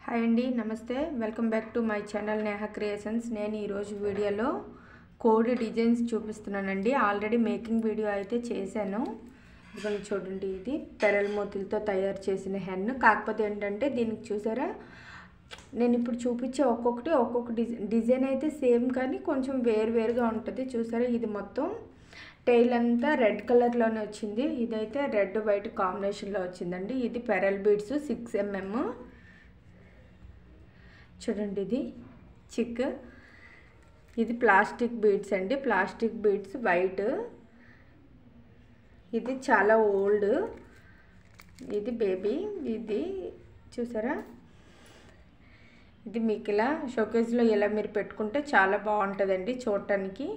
Hi అండి, నమస్తే. Welcome back to my channel Neha creations. నేను ఈరోజు వీడియోలో కోడి డిజైన్స్ చూపిస్తున్నానండి. ఆల్రెడీ మేకింగ్ వీడియో అయితే చేశాను. ఇదిగోండి చూడండి, ఇది పెరల్ మోతులతో తయారు చేసిన హెన్. కాకపోతే ఏంటంటే దీనికి చూసారా, నేను ఇప్పుడు చూపించే ఒక్కొక్క డిజైన్ అయితే సేమ్, కానీ కొంచెం వేరుగా ఉంటుంది. చూసారా, ఇది మొత్తం టైల్ అంతా రెడ్ కలర్లోనే వచ్చింది. ఇదైతే రెడ్ వైట్ కాంబినేషన్లో వచ్చిందండి. ఇది పెరల్ బీడ్స్ 6 mm. చూడండి, ఇది చిక్. ఇది ప్లాస్టిక్ బీడ్స్ అండి, ప్లాస్టిక్ బీడ్స్ వైట్. ఇది చాలా ఓల్డ్, ఇది బేబీ. ఇది చూసారా, ఇది మీకు ఇలా షోకేస్లో ఇలా మీరు పెట్టుకుంటే చాలా బాగుంటుందండి చూడటానికి.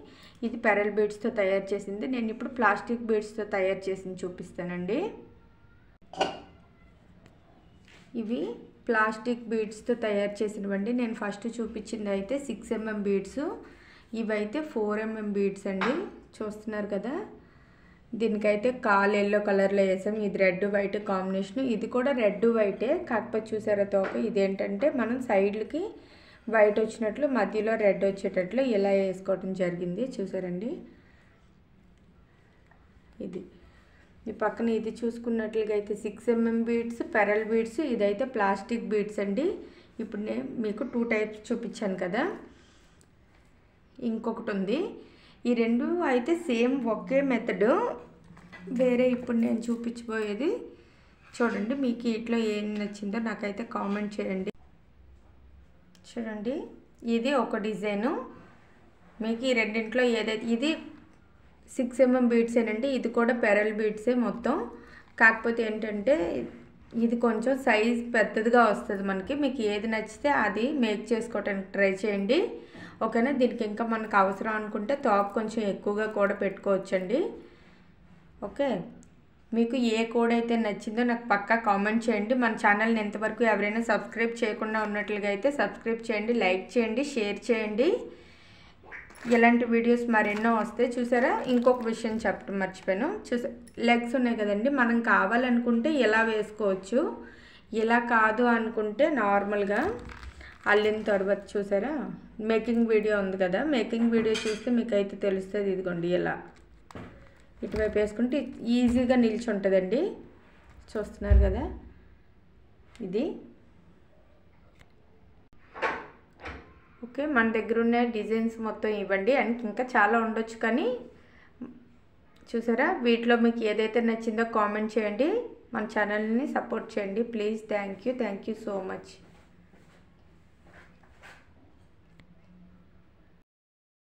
ఇది పెరల్ బీడ్స్తో తయారు చేసింది. నేను ఇప్పుడు ప్లాస్టిక్ బీడ్స్తో తయారు చేసింది చూపిస్తానండి. ఇవి ప్లాస్టిక్ బీడ్స్తో తయారు చేసినవండి. నేను ఫస్ట్ చూపించింది అయితే 6 mm బీడ్స్, ఇవైతే 4 mm బీడ్స్ అండి. చూస్తున్నారు కదా, దీనికైతే కాల్ ఎల్లో కలర్లో వేసాం. ఇది రెడ్ వైట్ కాంబినేషన్. ఇది కూడా రెడ్ వైటే, కాకపోతే చూసారా తోక. ఇదేంటంటే మనం సైడ్లకి వైట్ వచ్చినట్లు, మధ్యలో రెడ్ వచ్చేటట్లు ఇలా వేసుకోవడం జరిగింది. చూసారండి, ఇది ఈ పక్కన ఇది చూసుకున్నట్లుగా అయితే 6 mm బీడ్స్ పెరల్ బీడ్స్. ఇదైతే ప్లాస్టిక్ బీడ్స్ అండి. ఇప్పుడు నేను మీకు 2 టైప్స్ చూపించాను కదా, ఇంకొకటి ఉంది. ఈ రెండు అయితే సేమ్ ఒకే మెథడ్, వేరే ఇప్పుడు నేను చూపించబోయేది. చూడండి, మీకు ఇట్లా ఏం నచ్చిందో నాకైతే కామెంట్ చేయండి. చూడండి, ఇది ఒక డిజైను. మీకు ఈ రెండింట్లో ఏదైతే, ఇది 6 mm బీడ్సేనండి. ఇది కూడా పెరల్ బీడ్సే మొత్తం. కాకపోతే ఏంటంటే ఇది కొంచెం సైజ్ పెద్దదిగా వస్తుంది మనకి. మీకు ఏది నచ్చితే అది మేక్ చేసుకోవడానికి ట్రై చేయండి, ఓకేనా. దీనికి ఇంకా మనకు అవసరం అనుకుంటే తోక కొంచెం ఎక్కువగా కూడా పెట్టుకోవచ్చండి, ఓకే. మీకు ఏ కోడ్ అయితే నచ్చిందో నాకు పక్కా కామెంట్ చేయండి. మన ఛానల్ని ఎంతవరకు ఎవరైనా సబ్స్క్రైబ్ చేయకుండా ఉన్నట్లుగా అయితే సబ్స్క్రైబ్ చేయండి, లైక్ చేయండి, షేర్ చేయండి. ఇలాంటి వీడియోస్ మరెన్నో వస్తాయి. చూసారా, ఇంకొక విషయం చెప్పడం మర్చిపోయాను. లెగ్స్ ఉన్నాయి కదండి, మనం కావాలనుకుంటే ఇలా వేసుకోవచ్చు, ఇలా కాదు అనుకుంటే నార్మల్గా అల్లిన తర్వాత చూసారా, మేకింగ్ వీడియో ఉంది కదా, మేకింగ్ వీడియో చూస్తే మీకు అయితే తెలుస్తుంది. ఇదిగోండి, ఇలా ఇటువైపు వేసుకుంటే ఈజీగా నిల్చుంటుందండి. చూస్తున్నారు కదా, ఇది ఓకే. మన దగ్గర ఉన్న డిజైన్స్ మొత్తం ఇవ్వండి, అండ్ ఇంకా చాలా ఉండొచ్చు, కానీ చూసారా, వీటిలో మీకు ఏదైతే నచ్చిందో కామెంట్ చేయండి. మన ఛానల్ని సపోర్ట్ చేయండి please. Thank you so much.